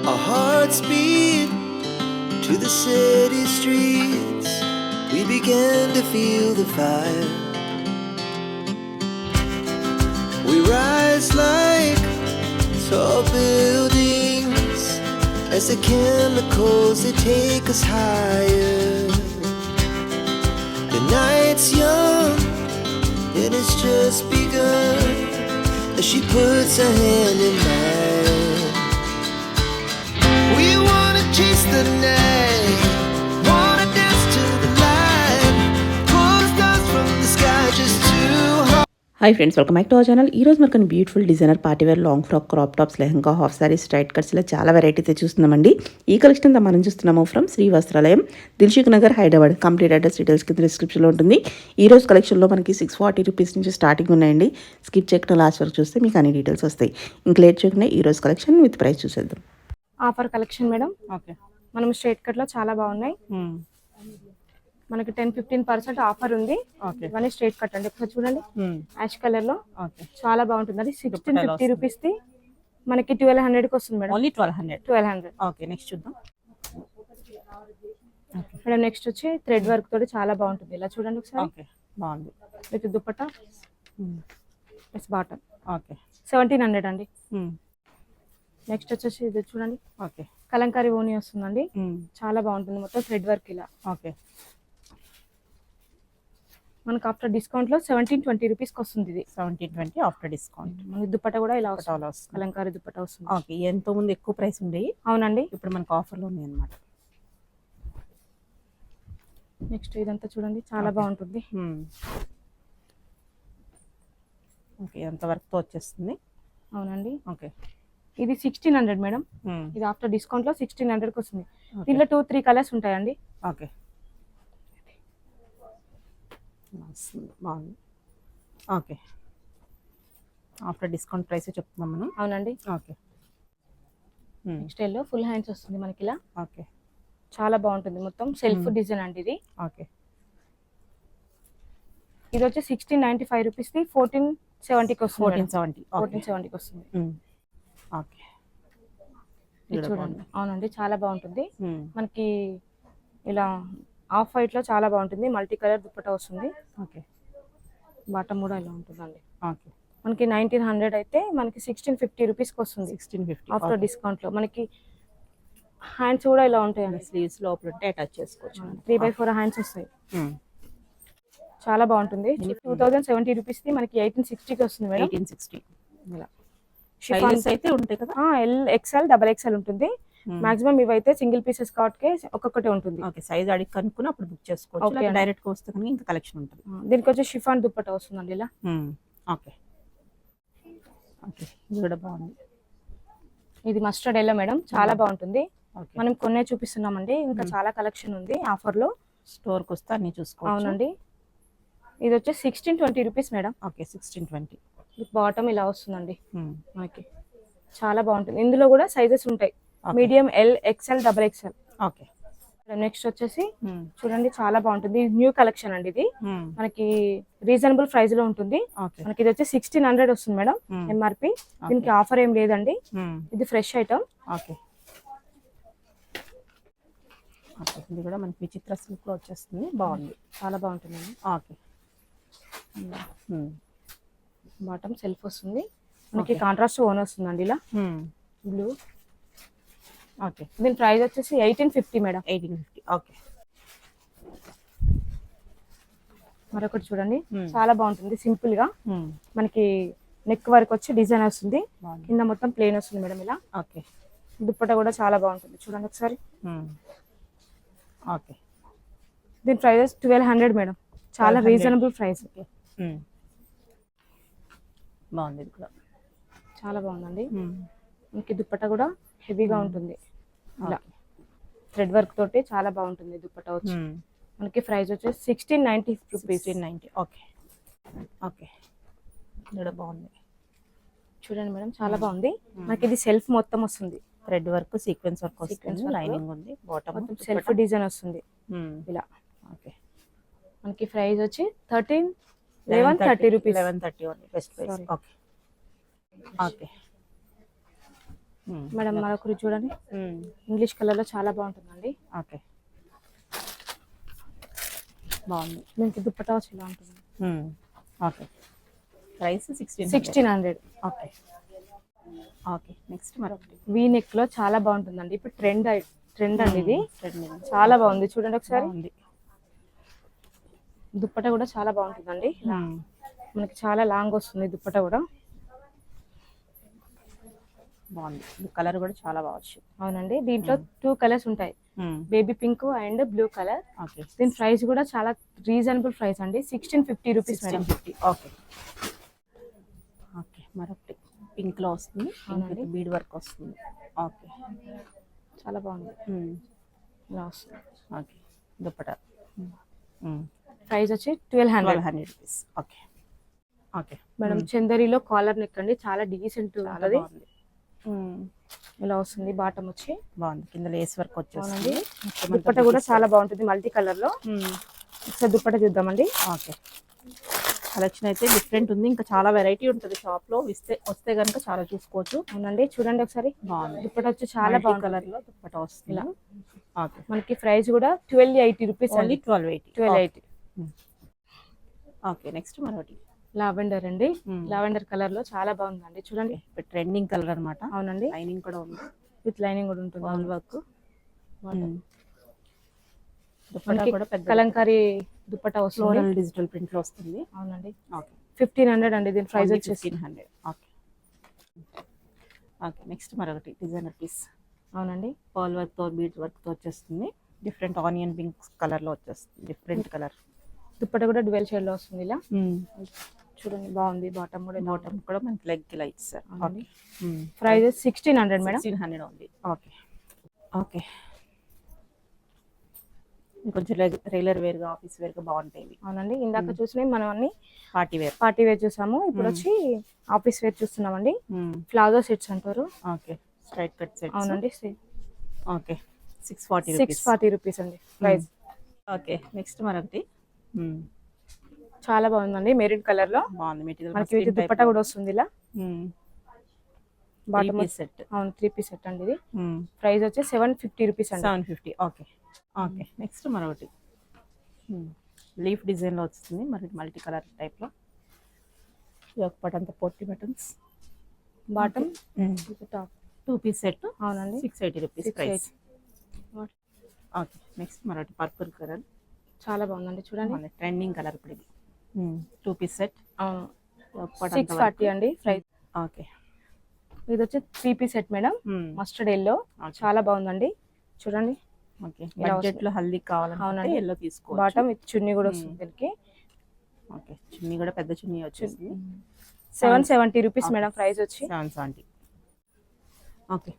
Our hearts beat to the city streets. We began to feel the fire. We rise like tall buildings as the chemicals they take us higher. The night's young and it's just begun as she puts her hand in mine. We wanna chase the night, wanna dance to the light, pull the stars from the sky just too hard. Hi friends, welcome back to our channel. ఈ రోజు మనకు beautiful designer party wear long frock, crop tops, lehenga, half saris, straight cuts ఇలా చాలా variety అయితే చూస్తున్నామండి. ఈ collection అంతా మనం చూస్తున్నాము from Sri Vastralayam, Dilsukh Nagar, Hyderabad. Complete address details కింద డిస్క్రిప్షన్లో ఉంటుంది. ఈ రోజు కలెక్షన్లో మనకి 640 రూపీస్ నుంచి స్టార్టింగ్ ఉన్నాయండి. స్కిప్ చేయకుండా లాస్ట్ వరకు చూస్తే మీకు అన్ని డీటెయిల్స్ వస్తాయి. ఇంక లేట్ చేయకుండా ఈ రోజు కలెక్షన్ విత్ ప్రైస్ చూసేద్దాం. Offer collection madam. ఓకే, మనం స్ట్రైట్ కట్ లో చాలా బాగున్నాయి. మనకి 10-15% ఆఫర్ ఉంది. ఇవన్నీ స్ట్రైట్ కట్ అండి. ఒకసారి చూడండి, యాష్ కలర్ లో చాలా బాగుంటుంది. అది 1650 రూపీస్ ది మనకి 1200 కి వస్తుంది మేడం. ఓన్లీ 1200. ఓకే, నెక్స్ట్ చూద్దాం మేడం. నెక్స్ట్ వచ్చి థ్రెడ్ వర్క్ తోటి చాలా బాగుంటుంది. ఇలా చూడండి ఒకసారి, బాగుంది. With dupatta plus bottom. Okay, 1700 అండి. నెక్స్ట్ వచ్చేసి ఇది చూడండి, ఓకే, కలంకారీ ఓని వస్తుందండి. చాలా బాగుంటుంది, మొత్తం థ్రెడ్ వర్క్ ఇలా. ఓకే, మనకు ఆఫ్టర్ డిస్కౌంట్ లో 1720 రూపీస్ కి వస్తుంది. ఇది 1720 ఆఫ్టర్ డిస్కౌంట్. మనకి దుపట్టా కూడా ఇలా వస్తుంది, కలంకారీ దుపట్టా వస్తుంది. ఓకే, ఎంతో ముందు ఎక్కువ ప్రైస్ ఉండేవి. అవునండి, ఇప్పుడు మనకు ఆఫర్లో ఉన్నాయి అన్నమాట. నెక్స్ట్ ఇదంతా చూడండి, చాలా బాగుంటుంది. ఓకే, ఎంత వర్క్తో వచ్చేస్తుంది. అవునండి. ఓకే, ఇది 1600 మేడం. ఇది ఆఫ్టర్ డిస్కౌంట్ లో 1600 కి వస్తుంది. దీంట్లో 2-3 కలర్స్ ఉంటాయండి. ఓకే, బాగుంది. ఓకే, ఆఫ్టర్ డిస్కౌంట్ ప్రైస్ చెప్తున్నాం మనం. అవునండి. Okay, next yellow full hands వస్తుంది మనకి ఇలా. ఓకే, చాలా బాగుంటుంది, మొత్తం సెల్ఫ్ డిజైన్ అండి ఇది. ఓకే, ఇది వచ్చి 1695 రూపీస్ ది 1470 కి వస్తుంది. 1470 కి వస్తుంది. ఓకే, చూడండి. అవునండి, చాలా బాగుంటుంది. మనకి ఇలా ఆఫ్ వైట్ లో చాలా బాగుంటుంది. మల్టీ కలర్ దుపట్టా వస్తుంది. ఓకే, బాటమ్ కూడా ఇలా ఉంటుందండి. ఓకే, మనకి 1900 అయితే మనకి 1650 రూపీస్ కి వస్తుంది. 1650 ఆఫ్టర్ డిస్కౌంట్ లో. మనకి హ్యాండ్స్ కూడా ఇలా ఉంటాయండి, స్లీవ్స్ లోపల ఉంటే అటాచ్ చేసుకోవచ్చు. 3/4 హ్యాండ్స్ వస్తాయి. చాలా బాగుంటుంది. 2070 రూపీస్ ది మనకి 1860 కి వస్తుంది మేడం. 1860 ఇలా సైజెస్ అయితే ఉంటాయి కదా. ఎల్, ఎక్స్ఎల్, XXL ఉంటుంది. మాక్సిమం ఇవైతే సింగిల్ పీసెస్ కాబట్టి ఒక్కొక్కటే ఉంటుంది. ఓకే, సైజ్ అడిగి కనుక్కుని అప్పుడు బుక్ చేసుకోవచ్చు. డైరెక్ట్ గా వస్తే కనుక ఇంకా కలెక్షన్ ఉంటుంది. దీనికి వచ్చి షిఫాన్ దుపట్టా వస్తుందండి ఇలా. ఓకే, ఓకే, ఇది కూడా బాగుంది. ఇది మస్టర్డ్ ఎల్లో మేడం, చాలా బాగుంటుంది. మనం కొన్నే చూపిస్తున్నామండి, ఇంకా చాలా కలెక్షన్ ఉంది ఆఫర్ లో. స్టోర్ కి వస్తే అన్ని చూసుకోవచ్చు. అవునండి. ఇది వచ్చి 1620 రూపీస్ మేడం. ఓకే, 1620. బాటమ్ ఇలా వస్తుందండి మనకి. చాలా బాగుంటుంది. ఇందులో కూడా సైజెస్ ఉంటాయి, medium, L, XL, XXL. Okay, next వచ్చేసి చూడండి, చాలా బాగుంటుంది. న్యూ కలెక్షన్ అండి ఇది. మనకి రీజనబుల్ ప్రైస్ లో ఉంటుంది. మనకి ఇది వచ్చి 1600 వస్తుంది మేడం ఎంఆర్పి. దీనికి ఆఫర్ ఏం లేదండి, ఇది ఫ్రెష్ ఐటమ్. ఓకే, ఇది కూడా మనకి విచిత్ర సిల్క్ లో వచ్చేస్తుంది. బాగుంది, చాలా బాగుంటుందండి. ఓకే, బాటమ్ సెల్ఫ్ వస్తుంది. మనకి కాంట్రాస్ట్ ఓన్ వస్తుందండి ఇలా బ్లూ. ఓకే, దీని ప్రైస్ వచ్చేసి 1850 మేడం. 1850. ఓకే, మరొకటి చూడండి, చాలా బాగుంటుంది. సింపుల్ గా మనకి నెక్ వరకు వచ్చి డిజైన్ వస్తుంది, కింద మొత్తం ప్లేన్ వస్తుంది మేడం ఇలా. ఓకే, దుప్పట్టా కూడా చాలా బాగుంటుంది. చూడండి ఒకసారి. ఓకే, దీని ప్రైస్ 1200 మేడం, చాలా రీజనబుల్ ప్రైస్. బాగుంది, ఇది కూడా చాలా బాగుందండి. మనకి దుప్పట్టా కూడా హెవీగా ఉంటుంది ఇలా, థ్రెడ్ వర్క్ తోటి చాలా బాగుంటుంది దుప్పట్టా వచ్చి. మనకి ప్రైస్ వచ్చేసి 1690 రూపీస్. 1690. ఓకే, ఓకే, ఇది కూడా బాగుంది. చూడండి మేడం, చాలా బాగుంది. మనకి ఇది సెల్ఫ్ మొత్తం వస్తుంది, థ్రెడ్ వర్క్, సీక్వెన్స్ వర్క్ వస్తుంది, లైనింగ్ ఉంది, బాటమ్ మొత్తం సెల్ఫ్ డిజైన్ వస్తుంది ఇలా. ఓకే, మనకి ప్రైస్ వచ్చి 1130 rupees. 1130 only, best price. Okay, okay, madam మరొకరు చూడండి, ఇంగ్లీష్ కలర్ లో చాలా బాగుంటుందండి. ఓకే, బాగుంది. దీనికి దుప్పటా వచ్చి ఇలా ఉంటుంది. Okay, price 1600. Okay. Okay, next మరొకటి వీ నెక్ లో చాలా బాగుంటుందండి. ఇప్పుడు ట్రెండ్ అండి ఇది. చాలా బాగుంది చూడండి ఒకసారి. దుప్పటా కూడా చాలా బాగుంటుందండి. మనకి చాలా లాంగ్ వస్తుంది దుప్పటా కూడా. బాగుంది, కలర్ కూడా చాలా బాగుంది. అవునండి, దీంట్లో 2 కలర్స్ ఉంటాయి, baby pink and blue colour. Okay, దీని ప్రైస్ కూడా చాలా రీజనబుల్ ప్రైస్ అండి, 1650 రూపీస్ మేడం. 1650. ఓకే. ఓకే, మరొకటి పింక్ లో వస్తుంది. అవునండి, బీడ్ వర్క్ వస్తుంది. ఓకే, చాలా బాగుంది. ఇలా వస్తుంది. ఓకే, దుప్పటా ప్రైస్ వచ్చి 1200 రూపీస్. ఓకే. ఓకే మేడం, చందరిలో కాలర్ నెక్ అండి, చాలా డీసెంట్ ఉంటుంది. ఇలా వస్తుంది, బాటమ్ వచ్చి బాగుంది, కింద లేస్ వర్క్ వచ్చేస్తుంది. దుప్పట కూడా చాలా బాగుంటుంది, మల్టీ కలర్ లో. ఒకసారి దుప్పట చూద్దామండి. ఓకే, కలెక్షన్ అయితే డిఫరెంట్ ఉంది, ఇంకా చాలా వెరైటీ ఉంటుంది షాప్ లో. వస్తే కనుక చాలా చూసుకోవచ్చు. అవునండి, చూడండి ఒకసారి. బాగుంది, దుప్పట వచ్చి చాలా బాగుంది కలర్ లో దుప్పట వస్తుంది ఇలా. ఓకే, మనకి ప్రైస్ కూడా 1280 రూపీస్ అండి. 1280. ఓకే, నెక్స్ట్ మరొకటి లావెండర్ అండి. లావెండర్ కలర్ లో చాలా బాగుందండి చూడండి. ట్రెండింగ్ కలర్ అన్నమాట. అవునండి, లైనింగ్ కూడా ఉంది, విత్ లైనింగ్ కూడా ఉంటుంది. Wall work. మనకి కలంకారీ దుప్పటా వస్తుంది, డిజిటల్ ప్రింట్ లో వస్తుంది. అవునండి. ఓకే, 1500 అండి దీని ప్రైస్ వచ్చి 1500. ఓకే. ఓకే, నెక్స్ట్ మరొకటి డిజైనర్ పీస్. అవునండి, పర్ల్ వర్క్ తో బీడ్ వర్క్ తో వచ్చేస్తుంది. డిఫరెంట్ ఆనియన్ పింక్ కలర్ లో వచ్చేస్తుంది, డిఫరెంట్ కలర్. దుప్పట కూడా డ్యూయల్ షేడ్ లో వస్తుంది ఇలా. చూడండి బాగుంది, బాటమ్ కూడా మనకి లెగ్ కి లైట్ సార్. Price 1600 madam. 1600 ఉంది. ఓకే. ఓకే, కొంచెం రెగ్యులర్ వేర్ గా ఆఫీస్ వేర్ గా బాగుంటాయి. అవునండి, ఇందాక చూసినవి మనం అన్ని పార్టీ వేర్ చూసాము. ఇప్పుడు వచ్చి ఆఫీస్ వేర్ చూస్తున్నామండి. ప్లాజో సెట్స్ అంటారు. Okay, straight cut sets. అవునండి. ఓకే, 640 రూపీస్ అండి ప్రైస్. ఓకే, నెక్స్ట్ మరొకటి చాలా బాగుందండి, మెరూన్ కలర్ లో బాగుంది. మెటీరియల్ మనకి దుప్పట్టా కూడా వస్తుంది ఇలా. Bottom set. అవును, 3 పీస్ సెట్ అండి ఇది. ప్రైస్ వచ్చి 750 రూపీస్ అండి. 750. ఓకే. ఓకే, నెక్స్ట్ మరొకటి లీఫ్ డిజైన్ లో వస్తుంది, మరి మల్టీ కలర్ టైప్ లో. ఒక పటంతా 40 buttons. Bottom top 2 piece set. అవునండి, 680 రూపీస్ ప్రైస్. ఓకే, నెక్స్ట్ మరొకటి పర్పుల్ కలర్. చాలా బాగుందండి చూడండి, ట్రెండింగ్ కలర్ ఇప్పుడు ఇది. 2 పీస్ సెట్. 640 అండి ప్రైస్. ఓకే, ఇది వచ్చి 3 piece set madam, mustard yellow. చాలా బాగుందండి చూడండి. ఓకే, బడ్జెట్ లో హల్దీ కావాలంటే ఎల్లో తీసుకోవచ్చు. బాటమ్ విత్ చున్నీ కూడా వస్తుంది దీనికి. ఓకే, చున్నీ కూడా పెద్ద చున్నీ వచ్చేసింది. 770 రూపీస్ మేడం ప్రైస్ వచ్చి. 770. ఓకే,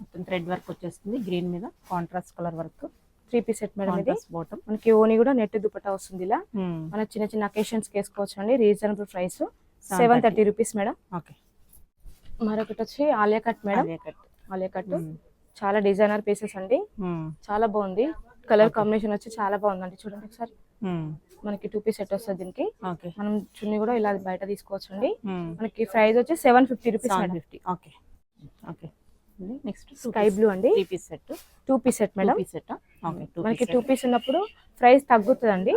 మొత్తం థ్రెడ్ వర్క్ వచ్చేస్తుంది, గ్రీన్ మీద contrast colour work. 3 piece set madam ఇది. బాటమ్ మనకి ఓని కూడా నెట్ దుపట్టా వస్తుంది ఇలా. మన చిన్న చిన్న అకేషన్స్ వేసుకోవచ్చు అండి. Reasonable price 730 rupees madam. Okay, మరొకటి వచ్చి Alia cut madam. Alia cut చాలా డిజైనర్ పీసెస్ అండి, చాలా బాగుంది. కలర్ కాంబినేషన్ వచ్చి చాలా బాగుందండి చూడండి ఒకసారి. మనకి 2 పీస్ సెట్ వస్తుంది దీనికి. మనం చున్నీ కూడా ఇలా బయట తీసుకోవచ్చు అండి. మనకి ప్రైస్ వచ్చి 750 rupees. 750. Okay. Okay, next sky blue అండి. 3 piece set. 2 piece set madam. మనకి 2 పీస్ ఉన్నప్పుడు ప్రైస్ తగ్గుతుందండి.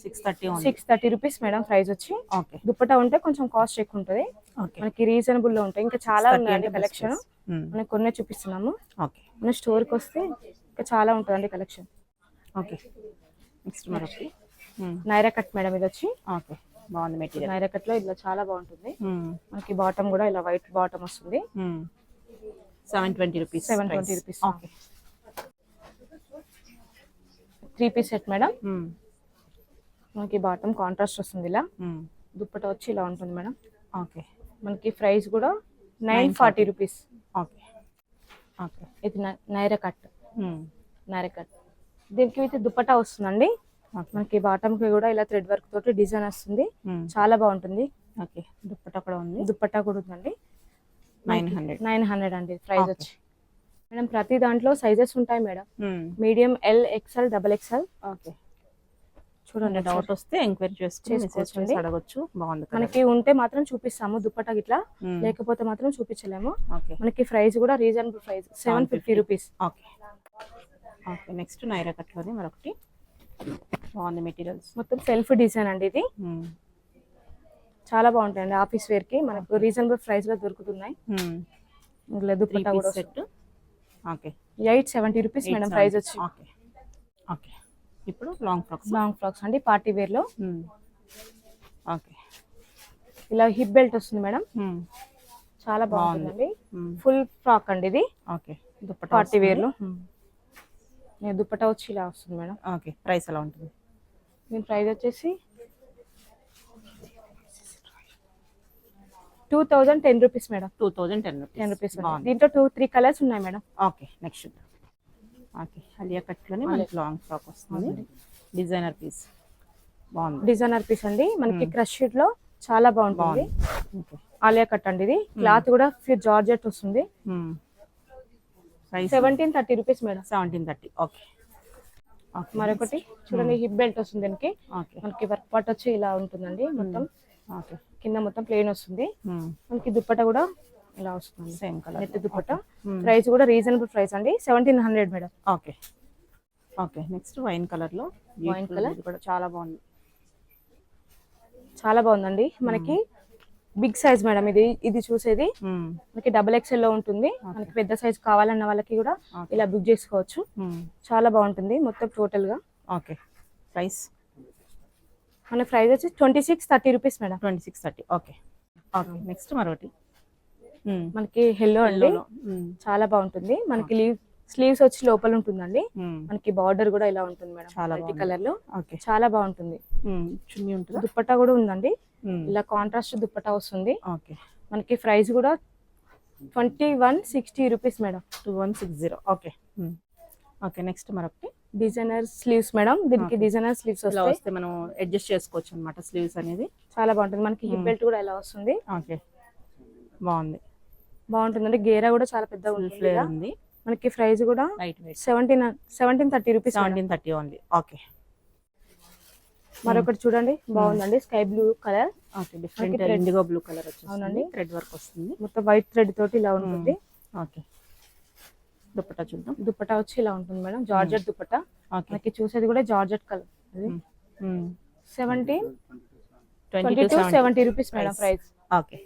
630 రూపీస్ మేడం ప్రైస్ వచ్చి. దుప్పటా ఉంటే కొంచెం కాస్ట్ ఎక్కువ ఉంటుంది, మనకి రీజనబుల్ లో ఉంటాయి. ఇంకా చాలా ఉన్నాయండి కలెక్షన్, మనం కొన్ని చూపిస్తున్నాము. మన స్టోర్ కి వస్తే ఇంకా చాలా ఉంటుందండి కలెక్షన్. ఓకే, నెక్స్ట్ మరొకటి నైరా కట్ మేడం ఇది వచ్చి. ఓకే, బాగుంది మెటీరియల్. నైరా కట్ లో ఇలా చాలా బాగుంటుంది. మనకి బాటమ్ కూడా ఇలా వైట్ బాటమ్ వస్తుంది. 720 rupees. 720 rupees. Okay, 3 piece set madam. మనకి బాటమ్ కాంట్రాస్ట్ వస్తుంది ఇలా. దుప్పటా వచ్చి ఇలా ఉంటుంది మేడం. ఓకే, మనకి ప్రైస్ కూడా 940 రూపీస్. ఓకే. ఓకే, ఇది నైరా కట్. నైరా కట్ దీనికి అయితే దుప్పటా వస్తుందండి. మనకి బాటమ్ కి కూడా ఇలా థ్రెడ్ వర్క్ తోటి డిజైన్ వస్తుంది, చాలా బాగుంటుంది. ఓకే, దుప్పటా కూడా ఉంది. దుప్పటా కూడా ఉందండి. 900 అండి ప్రైస్ వచ్చి. మేడం ప్రతి దాంట్లో సైజెస్ ఉంటాయి madam. Medium, L, XL, double XL. Okay, చూడండి డౌట్ వస్తే ఎంక్వైరీ చేసుకుని మెసేజ్ చేసి అడగొచ్చు. బాగుంది కదా. మనకి ఉంటే మాత్రం చూపిస్తాము దుప్పటా ఇట్లా, లేకపోతే మాత్రం చూపించలేము. ఓకే. మనకి ప్రైస్ కూడా reasonable price 750 rupees. Okay okay. Next Naira కట్లోనే మరొకటి బాగుంది మెటీరియల్స్. మొత్తం సెల్ఫ్ డిజైన్ అండి ఇది. చాలా బాగుంటాయండి ఆఫీస్ వేర్ కి, మనకు రీజనబుల్ ప్రైస్ లో దొరుకుతున్నాయి. ఇందులో దుప్పటా కూడా set. Okay. 870 rupees madam price వచ్చి. Okay okay. ఇప్పుడు లాంగ్ ఫ్రాక్స్ అండి పార్టీ వేర్ లో. ఓకే. ఇలా హిప్ బెల్ట్ వస్తుంది మేడం, చాలా బాగుందండి. ఫుల్ ఫ్రాక్ అండి ఇది. ఓకే. దుప్పటా పార్టీ వేర్ లో దుప్పటా వచ్చి ఇలా వస్తుంది మేడం. ఓకే. ప్రైస్ ఎలా ఉంటుంది? దీని ప్రైస్ వచ్చేసి 2010 రూపీస్ మేడం. 2010 రూపీస్. దీంట్లో 2-3 కలర్స్ ఉన్నాయి madam. Okay. Next okay. Alia కట్లోనే మనకి లాంగ్ ఫ్రాక్ వస్తుంది. డిజైనర్ పీస్ బాగుంది. డిజైనర్ పీస్ అండి, మనకి క్రష్ షీట్ లో చాలా బాగుంటుంది. ఓకే. ఆలియా కట్ అండి ఇది. క్లాత్ కూడా ప్యూర్ జార్జెట్ వస్తుంది. 1730 రూపీస్ మేడం. 1730. ఓకే. మరొకటి చూడండి, హిప్ బెల్ట్ వస్తుంది దీనికి. మనకి వర్క్ పార్ట్ వచ్చి ఇలా ఉంటుందండి మొత్తం. ఓకే. కింద మొత్తం ప్లేన్ వస్తుంది. మనకి దుప్పట కూడా ఇలా వస్తుంది, same colour net dupatta. Price కూడా రీజనబుల్ ప్రైస్ అండి, 1700 madam. Okay okay. Next wine colour లో, వైన్ కలర్ కూడా చాలా బాగుంది. చాలా బాగుందండి. మనకి బిగ్ సైజ్ మేడం ఇది చూసేది. మనకి XXL లో ఉంటుంది. మనకి పెద్ద సైజ్ కావాలన్న వాళ్ళకి కూడా ఇలా బుక్ చేసుకోవచ్చు. చాలా బాగుంటుంది మొత్తం టోటల్ గా. ఓకే. ప్రైస్ మన ప్రైస్ వచ్చి 2630 rupees madam. 2630. Okay okay. Next మరొకటి మనకి హెల్లో అండి, చాలా బాగుంటుంది. మనకి స్లీవ్స్ వచ్చి లోపల ఉంటుందండి. మనకి బార్డర్ కూడా ఇలా ఉంటుంది మేడం, చాలా కలర్ లో. చాలా బాగుంటుంది. చున్నీ ఉంటుంది. దుప్పట్టా కూడా ఉందండి, ఇలా కాంట్రాస్ట్ దుప్పట్టా వస్తుంది. ఓకే. మనకి ప్రైస్ కూడా 2160 rupees madam. 2160. Okay okay. Next మరొకటి డిజైనర్ స్లీవ్స్ మేడం. దీనికి డిజైనర్ స్లీవ్స్ వస్తే మనం అడ్జస్ట్ చేసుకోవచ్చు అన్నమాట. స్లీవ్స్ అనేది చాలా బాగుంటుంది. మనకి హిప్ బెల్ట్ కూడా ఇలా వస్తుంది. ఓకే. బాగుంది. బాగుంటుందండి. గేరా కూడా చాలా పెద్దగా ఉంది. మనకి ప్రైస్ కూడా 1730 రూపీస్. 1730 ఓన్లీ. ఓకే. మరొకటి చూడండి, బాగుందండి. Sky blue colour. Okay. Different IndiGo blue colour వచ్చేసి. అవునండి. థ్రెడ్ వర్క్ వస్తుంది. మొత్తం వైట్ థ్రెడ్ తోటి ఇలా ఉంటుంది. ఓకే. దుప్పటా చూద్దాం. దుప్పటా వచ్చి ఇలా ఉంటుంది మేడం, జార్జెట్ దుప్పటా. మనకి చూసేది కూడా georgette colour. 1770 rupees madam price. Okay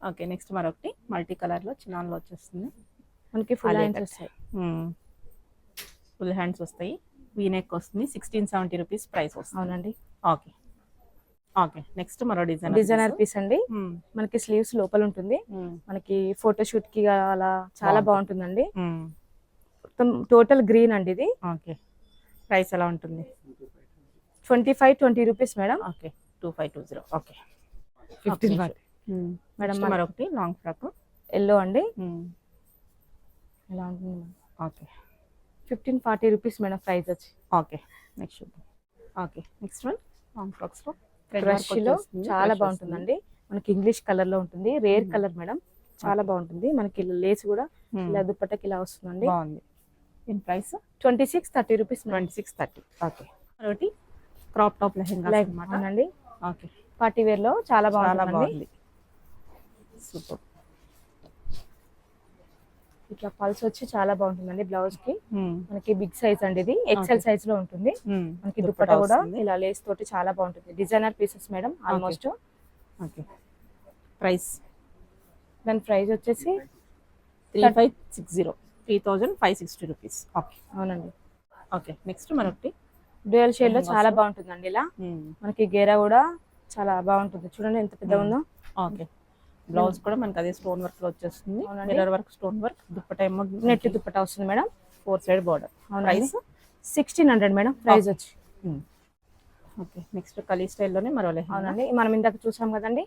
okay. Next మరొకటి మల్టీ కలర్ లో చిన్నాన్లో వచ్చేస్తుంది. మనకి ఫుల్ హ్యాండ్స్ వస్తాయి. ఫుల్ హ్యాండ్స్ వస్తాయి. వీనెక్ వస్తుంది. 1670 రూపీస్ ప్రైస్ వస్తుంది. అవునండి. Okay okay. నెక్స్ట్ మరో డిజైనర్ పీస్ అండి. మనకి స్లీవ్స్ లోపల ఉంటుంది. మనకి ఫోటోషూట్ కి అలా చాలా బాగుంటుందండి. మొత్తం టోటల్ గ్రీన్ అండి ఇది. ఓకే. ప్రైస్ ఎలా ఉంటుంది? 2520 rupees madam. Okay. 2520. Okay. 15 madam. మరొకటి లాంగ్ ఫ్రాక్ ఎల్లో అండి, ఎలా ఉంటుంది? ఓకే. 1540 రూపీస్ మేడం ప్రైస్ వచ్చి. ఓకే. నెక్స్ట్ చూద్దాం. Okay. Next one long frocks లో క్రష్ లో చాలా బాగుంటుందండి. మనకి ఇంగ్లీష్ కలర్ లో ఉంటుంది. రేర్ కలర్ మేడం, చాలా బాగుంటుంది. మనకి లేస్ కూడా ఇలా దుప్పట్టకి ఇలా వస్తుందండి. బాగుంది. దీని ప్రైస్ 2630 రూపీస్. 2630. ఓకే. మరొకటి క్రాప్ టాప్ లెహంగా అండి. ఓకే. పార్టీ వేర్ లో చాలా బాగుంటుంది. సూపర్. ఇట్లా పల్స్ వచ్చి చాలా బాగుంటుందండి. బ్లౌజ్ కి మనకి బిగ్ సైజ్ అండి, ఇది XL సైజ్ లో ఉంటుంది. మనకి దుప్పట్టా కూడా ఇలా లేస్ తోటి చాలా బాగుంటుంది. Designer pieces madam almost. Okay. Price దాని ప్రైస్ వచ్చేసి 3560 రూపీస్. ఓకే. అవునండి. ఓకే. నెక్స్ట్ మరొకటి డ్యూయల్ షేడ్ లో చాలా బాగుంటుందండి. ఇలా మనకి గేరా కూడా చాలా బాగుంటుంది. చూడండి ఎంత పెద్దగా ఉందో. ఓకే. బ్లౌజ్ కూడా మనకి అదే స్టోన్ వర్క్ లో వచ్చేస్తుంది. Mirror work, stone work. Dupatta ఏమో నెట్ దుప్పటా వస్తుంది madam. 4 side border. Price 1600 madam price వచ్చి. ఓకే. నెక్స్ట్ కలీ స్టైల్ లోనే మరో లెహంగా. అవునండి. మనం ఇందాక చూసాం కదండి,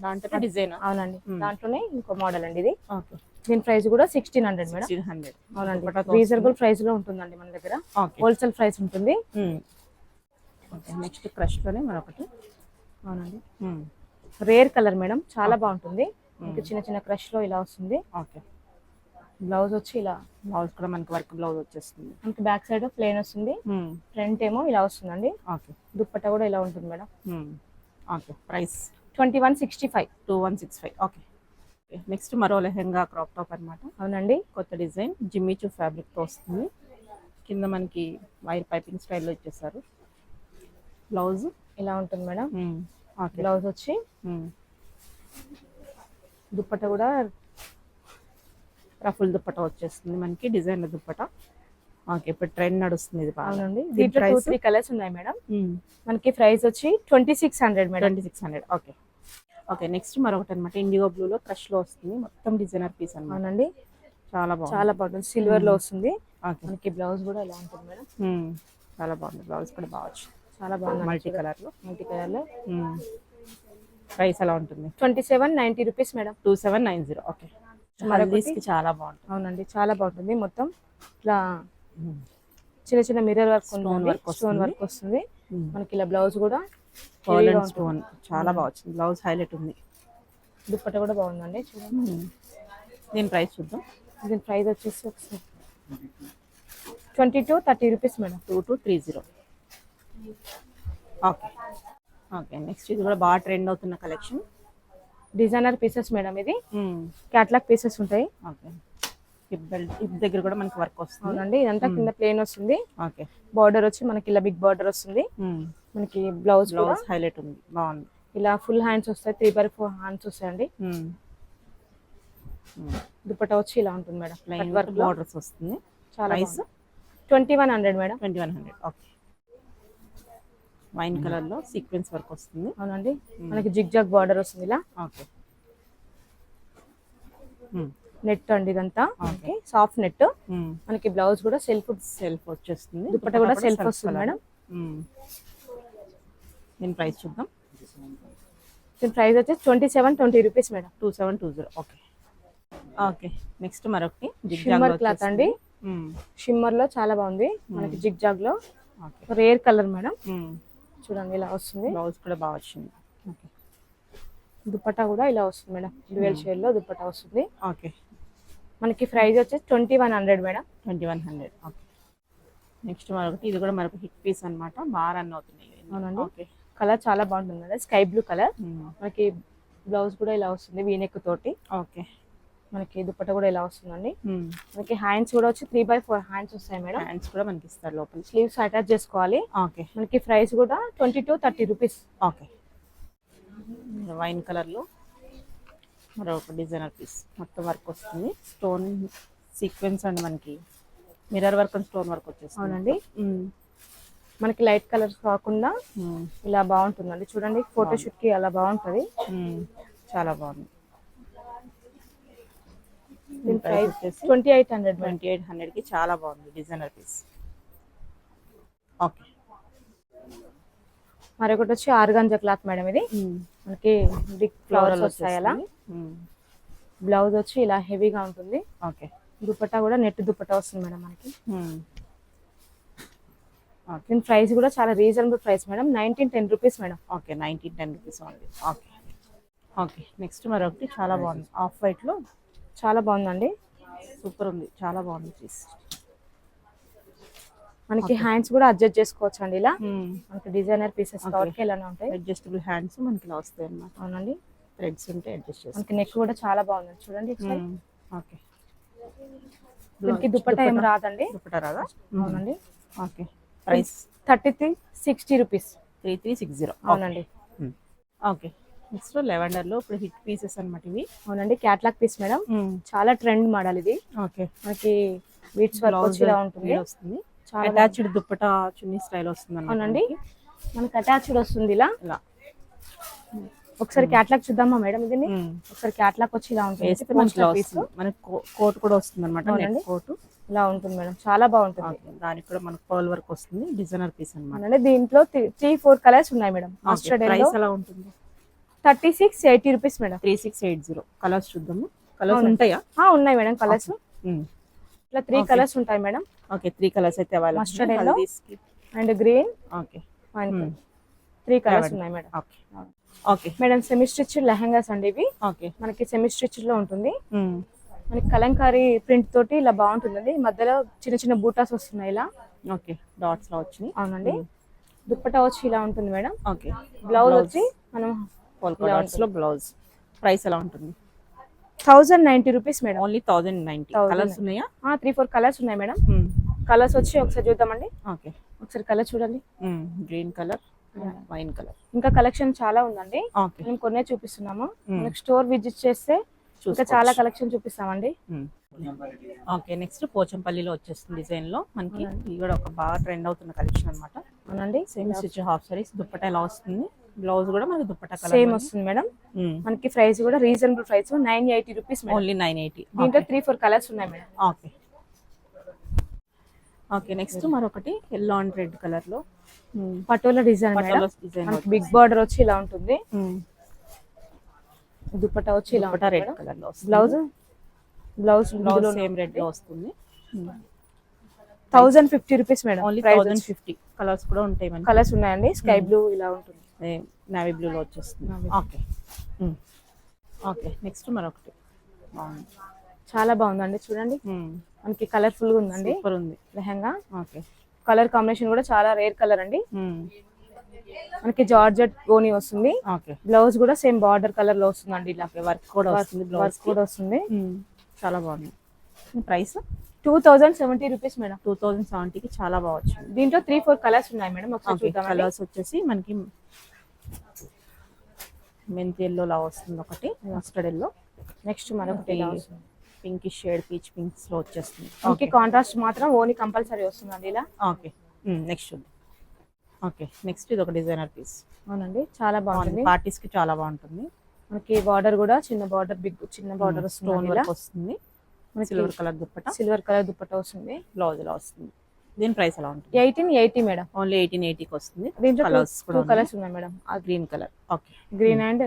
దాంట్లో డిజైన్. అవునండి, దాంట్లోనే ఇంకో మోడల్ అండి ఇది. ఓకే. దీని ప్రైస్ కూడా 1600 మేడం. 1600. అవునండి. రీజనబుల్ ప్రైస్ లో ఉంటుందండి మన దగ్గర. హోల్సేల్ ప్రైస్ ఉంటుంది. నెక్స్ట్ క్రష్ లోనే మరొకటి. అవునండి. రేర్ కలర్ మేడం, చాలా బాగుంటుంది. మీకు చిన్న చిన్న క్రష్ లో ఇలా వస్తుంది. ఓకే. బ్లౌజ్ వచ్చి ఇలా బ్లౌజ్ కూడా మనకి వర్క్ బ్లౌజ్ వచ్చేస్తుంది. మనకి బ్యాక్ సైడ్ ప్లేన్ వస్తుంది, ఫ్రంట్ ఏమో ఇలా వస్తుందండి. ఓకే. దుప్పట్టా కూడా ఇలా ఉంటుంది madam. Okay. Price 2165. 2165. Okay. Next మరో లెహెంగా క్రాప్ టాప్ అనమాట. అవునండి. కొత్త డిజైన్ జిమ్మిచూ ఫ్యాబ్రిక్తో వస్తుంది. కింద మనకి వైర్ పైపింగ్ స్టైల్లో ఇచ్చేసారు. బ్లౌజ్ ఇలా ఉంటుంది మేడం. ఓకే. బ్లౌజ్ వచ్చి దుప్పట్టా కూడా రఫుల్ దుప్పటా వచ్చేస్తుంది మనకి, డిజైనర్ దుప్పటా. ఓకే. ఇప్పుడు ట్రెండ్ నడుస్తుంది ఇది బాగా. అవునండి. దీంట్లో 2-3 కలర్స్ ఉన్నాయి మేడం. మనకి ప్రైస్ వచ్చి 2600 మేడం. 2600. ఓకే. ఓకే. నెక్స్ట్ మరొకటి అనమాట, ఇండిగో బ్లూలో క్రష్లో వస్తుంది, మొత్తం డిజైనర్ పీస్ అనమాట. అవునండి. చాలా బాగుంది, చాలా బాగుంటుంది. సిల్వర్ లో వస్తుంది. ఓకే. మనకి బ్లౌజ్ కూడా ఇలా ఉంటుంది మేడం. చాలా బాగుంది, బ్లౌజ్ కూడా బాగా వచ్చింది. చాలా బాగుంది, మల్టీ కలర్ లో. ప్రైస్ ఎలా ఉంటుంది? 2790 రూపీస్ మేడం. 2790. ఓకే. హల్దీస్కి చాలా బాగుంటుంది. అవునండి, చాలా బాగుంటుంది. మొత్తం ఇట్లా చిన్న చిన్న మిర్రర్ వర్క్, స్టోన్ వర్క్ వస్తుంది. మనకి ఇలా బ్లౌజ్ కూడా స్టోన్ చాలా బాగా వచ్చింది, బ్లౌజ్ హైలైట్ ఉంది. దుప్పట్టా కూడా బాగుందండి, చూడండి. దీని ప్రైస్ చూద్దాం. దీని ప్రైస్ వచ్చేసి ఒకసారి 2230 rupees madam. 2230. Okay. Okay. Next ఇది కూడా బాగా ట్రెండ్ అవుతున్న కలెక్షన్, డిజైనర్ పీసెస్ మేడం. ఇది క్యాట్లాగ్ పీసెస్ ఉంటాయి. ఓకే. హిప్ బెల్ట్, హిప్ దగ్గర కూడా మనకి వర్క్ వస్తుంది. అవునండి. ఇదంతా కింద ప్లేన్ వస్తుంది. ఓకే. బార్డర్ వచ్చి మనకి ఇలా బిగ్ బార్డర్ వస్తుంది. మనకి బ్లౌజ్ హైలైట్ ఉంది, బాగుంది. ఇలా ఫుల్ హ్యాండ్స్ వస్తాయి, 3/4 హ్యాండ్స్ వస్తాయండి. దుపట్టా వచ్చి ఇలా ఉంటుంది మేడం, లైన్ వర్క్ బార్డర్స్ వస్తుంది. చాలా 2100 మేడం. 2100. ఓకే. వైన్ కలర్ లో సీక్వెన్స్ వర్క్ వస్తుంది. అవునండి. మనకి జిగ్ జాగ్ బార్డర్ వస్తుంది ఇలా. ఓకే. నెట్ అండి ఇదంతా. ఓకే. Soft net. మనకి బ్లౌజ్ కూడా సెల్ఫ్ వచ్చేస్తుంది. దుపట్టా కూడా సెల్ఫ్ వస్తుంది మేడం. దీని ప్రైస్ చూద్దాం. దీని ప్రైస్ వచ్చేసి 2720 rupees madam. 2720. Okay. Okay. Next మరొకటి షిమ్మర్ క్లాత్ అండి. షిమ్మర్ లో చాలా బాగుంది. మనకి జిగ్ జాగ్ లో రేర్ కలర్ మేడం. చూడండి ఇలా వస్తుంది. బ్లౌజ్ కూడా బాగా వచ్చింది. ఓకే. దుపట్టా కూడా ఇలా వస్తుంది మేడం, డ్యూయల్ షేడ్ లో దుపట్టా వస్తుంది. ఓకే. మనకి ప్రైస్ వచ్చేసి 2100 మేడం. 2100. ఓకే. నెక్స్ట్ మరొకటి, ఇది కూడా మరొక హిట్ పీస్ అనమాట, బాగా రన్ అవుతున్నాయి. అవునండి. ఓకే. కలర్ చాలా బాగుంటుంది మేడం, స్కై బ్లూ కలర్. మనకి బ్లౌజ్ కూడా ఇలా వస్తుంది వీనెక్ తోటి. ఓకే. మనకి దుపట్టా కూడా ఇలా వస్తుందండి. మనకి హ్యాండ్స్ కూడా వచ్చి 3/4 హ్యాండ్స్ వస్తాయి మేడం. హ్యాండ్స్ కూడా మనకి ఇస్తారు లోపల. స్లీవ్స్ అటాచ్ చేసుకోవాలి. ఓకే. మనకి ప్రైస్ కూడా 2230 రూపీస్. ఓకే. వైన్ కలర్ లో మరొక డిజైనర్ పీస్, మొత్తం వర్క్ వస్తుంది, స్టోన్ సీక్వెన్స్ అండ్ మనకి mirror work and stone work వచ్చేస్తుంది. అవునండి. మనకి లైట్ కలర్స్ కాకుండా ఇలా బాగుంటుందండి, చూడండి. ఫోటోషూట్ కి అలా బాగుంటది. చాలా బాగుంది. దీని ప్రైస్ 2800. 2800 కి చాలా బాగుంది డిజైనర్ పీస్. ఓకే. మరొకటి వచ్చి ఆర్గాంజా క్లాత్ మేడం. ఇది మనకి బిగ్ ఫ్లవర్స్ వస్తాయి అలా. బ్లౌజ్ వచ్చి ఇలా హెవీగా ఉంటుంది. ఓకే. దుపట్టా కూడా నెట్ దుపట్టా వస్తుంది మేడం మనకి. దీని ప్రైస్ కూడా చాలా reasonable price madam, 1910 rupees madam. Okay. 1910 rupees only. Okay. Okay. Next మరొకటి చాలా బాగుంది, ఆఫ్ వైట్ లో చాలా బాగుందండి, సూపర్ ఉంది, చాలా బాగుంది పీస్. మనకి హ్యాండ్స్ కూడా అడ్జస్ట్ చేసుకోవచ్చు అండి ఇలా. మనకి డిజైనర్ పీసెస్ కాబట్టి ఇలానే ఉంటాయి. అడ్జస్టబుల్ హ్యాండ్స్ మనకి ఇలా వస్తాయి అన్నమాట. అవునండి. థ్రెడ్స్ ఉంటే అడ్జస్ట్ చేసుకోవచ్చు. మనకి నెక్ కూడా చాలా బాగుంది, చూడండి ఒకసారి. ఓకే. దీనికి దుపట్టా ఏం రాదండి. దుపట్టా రాదా? అవునండి. ఓకే. Price 3360 rupees. 3360. అవునండి. ఓకే. నెక్స్ట్ లెవెండర్ లో ఇప్పుడు హిట్ పీసెస్ అన్నమాట ఇవి. అవునండి. క్యాట్లాగ్ పీస్ మేడం, చాలా ట్రెండ్ మోడల్ ఇది. ఓకే. మనకి బీట్స్ వర్క్ వచ్చి ఇలా ఉంటుంది. చాలా అటాచ్డ్ దుపట్టా చున్నీ స్టైల్ వస్తుంది. అవునండి. మనకి అటాచ్డ్ వస్తుంది ఇలా. ఒకసారి క్యాట్లాగ్ చూద్దామా మేడం? ఇది ఒకసారి క్యాట్లాగ్ వచ్చి ఇలా ఉంటుంది. మనకి కోట్ కూడా వస్తుంది అనమాట, కోట్ ఇలా ఉంటుంది మేడం, చాలా బాగుంటుంది. దానికి కూడా మనకు పర్ల్ వర్క్ వస్తుంది, డిజైనర్ పీస్ అన్నమాట. దీంట్లో 3-4 కలర్స్ ఉన్నాయి మేడం. ప్రైస్ ఎలా ఉంటుంది? 3680 రూపీస్ మేడం. 3680. కలర్స్ చూద్దాము. కలర్స్ ఉంటాయా? ఉన్నాయి మేడం కలర్స్. ఇట్లా 3 కలర్స్ ఉంటాయి మేడం. ఓకే. 3 కలర్స్ అయితే available. Mustard yellow and green. Okay. 3 colours ఉన్నాయి madam. Okay. Okay madam semi stitch lehengas అండి ఇవి. ఓకే. మనకి సెమీ స్టిచ్ లో ఉంటుంది. మనకి కలంకారీ ప్రింట్ తోటి ఇలా బాగుంటుందండి. మధ్యలో చిన్న చిన్న బూటాస్ వస్తున్నాయి ఇలా. ఓకే, డాట్స్ లో వచ్చినాయి. అవునండి. దుప్పటా వచ్చి ఇలా ఉంటుంది మేడం. ఓకే, బ్లౌజ్ వచ్చి మనం పోల్కా డాట్స్ లో బ్లౌజ్. ప్రైస్ ఎలా ఉంటుంది? 1090 రూపీస్ మేడం. ఓన్లీ 1090. కలర్స్ ఉన్నాయా? 3-4 కలర్స్ ఉన్నాయి మేడం. కలర్స్ వచ్చి ఒకసారి చూద్దామండి. ఓకే, ఒకసారి కలర్ చూడండి. Green colour, wine colour. ఇంకా కలెక్షన్ చాలా ఉందండి. ఓకే, మేము కొన్నే చూపిస్తున్నాము. మనకి స్టోర్ విజిట్ చేస్తే ఇంకా చాలా కలెక్షన్ చూపిస్తామండి. ఓకే, నెక్స్ట్ పోచంపల్లిలో వచ్చేస్తుంది డిజైన్ లో మనకి. ఇది కూడా ఒక బాగా ట్రెండ్ అవుతున్న కలెక్షన్ అన్నమాట. అవునండి. Same stitch half saris, dupatta ఎలా వస్తుంది, బ్లౌజ్ కూడా మనకి దుప్పటా కలర్ సేమ్ వస్తుంది మేడం. మనకి ప్రైస్ కూడా రీజనబుల్ ప్రైస్ 980 రూపీస్. ఓన్లీ 980. దీంట్లో 3-4 కలర్స్ ఉన్నాయి మేడం. ఓకే ఓకే, నెక్స్ట్ మరొకటి ఎల్లో అండ్ రెడ్ కలర్ లో పటోలా డిజైన్ మేడం. మనకి బిగ్ బార్డర్ వచ్చి ఇలా ఉంటుంది. దుప్పటా వచ్చి ఇలా దుప్పటా రెడ్ కలర్ లో. బ్లౌజ్ సేమ్ రెడ్ లో వస్తుంది. 1050 రూపీస్ మేడం. ఓన్లీ 1050. కలర్స్ కూడా ఉంటాయి మనకి. కలర్స్ ఉన్నాయండి. స్కై బ్లూ ఇలా ఉంటుంది. నావీ బ్లూ లో వచ్చేస్తుంది. ఓకే ఓకే, నెక్స్ట్ మరొకటి బాగుంది, చాలా బాగుందండి. చూడండి మనకి కలర్ఫుల్ గా ఉందండి. సూపర్ ఉంది లెహంగా. ఓకే, కలర్ కాంబినేషన్ కూడా చాలా రేర్ కలర్ అండి. మనకి జార్జెట్ ఓని వస్తుంది. ఓకే, బ్లౌజ్ కూడా సేమ్ బార్డర్ కలర్ లో వస్తుందండి. ఇలా వర్క్ కూడా వస్తుంది. వర్క్ కూడా వస్తుంది. చాలా బాగుంది. Price 2070 rupees madam. 2070 కి చాలా బాగా వచ్చింది. దీంట్లో 3-4 కలర్స్ ఉన్నాయి మేడం. ఒకసారి చూద్దాం. కలర్స్ వచ్చేసి మనకి మెంతి ఎల్లో లా వస్తుంది ఒకటి, మస్టర్డ్ ఎల్లో. నెక్స్ట్ మరొకటి పింక్ షేడ్, పీచ్ పింక్స్ లో వచ్చేస్తుంది. మనకి కాంట్రాస్ట్ మాత్రం ఓని కంపల్సరీ వస్తుందండి ఇలా. ఓకే, నెక్స్ట్ చూద్దాం. ఓకే, నెక్స్ట్ ఇది ఒక డిజైనర్ పీస్. అవునండి, చాలా బాగుంది. పార్టీస్ కి చాలా బాగుంటుంది. మనకి బార్డర్ కూడా చిన్న బార్డర్, చిన్న బార్డర్ స్టోన్ వర్క్ వస్తుంది. Silver colour dupatta, silver colour dupatta వస్తుంది. బ్లౌజ్ ఇలా వస్తుంది. దీని ప్రైస్ ఎలా ఉంటుంది? 1880 మేడం. ఓన్లీ 1880 కి వస్తుంది. దీంట్లో కలర్స్ కూడా కలర్స్ ఉన్నాయి madam. Green colour, okay, green and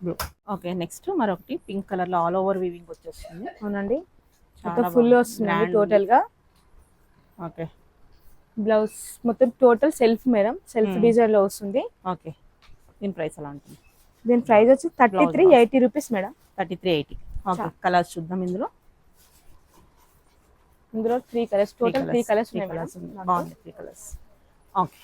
blue. Okay, next మరొకటి పింక్ కలర్ లో ఆల్ ఓవర్ వీవింగ్ వచ్చేస్తుంది. అవునండి, మొత్తం ఫుల్ వస్తుంది టోటల్ గా. ఓకే, బ్లౌజ్ మొత్తం total self madam. Self design లో వస్తుంది. ఓకే, దీని ప్రైస్ ఎలా ఉంటుంది? దీని ప్రైస్ వచ్చి 3380 రూపీస్ మేడం. 3380. ఓకే, కలర్స్ చూద్దాం. ఇందులో 3 కలర్స్, టోటల్ 3 కలర్స్ ఉన్నాయి. బాగుంది, 3 కలర్స్. ఓకే,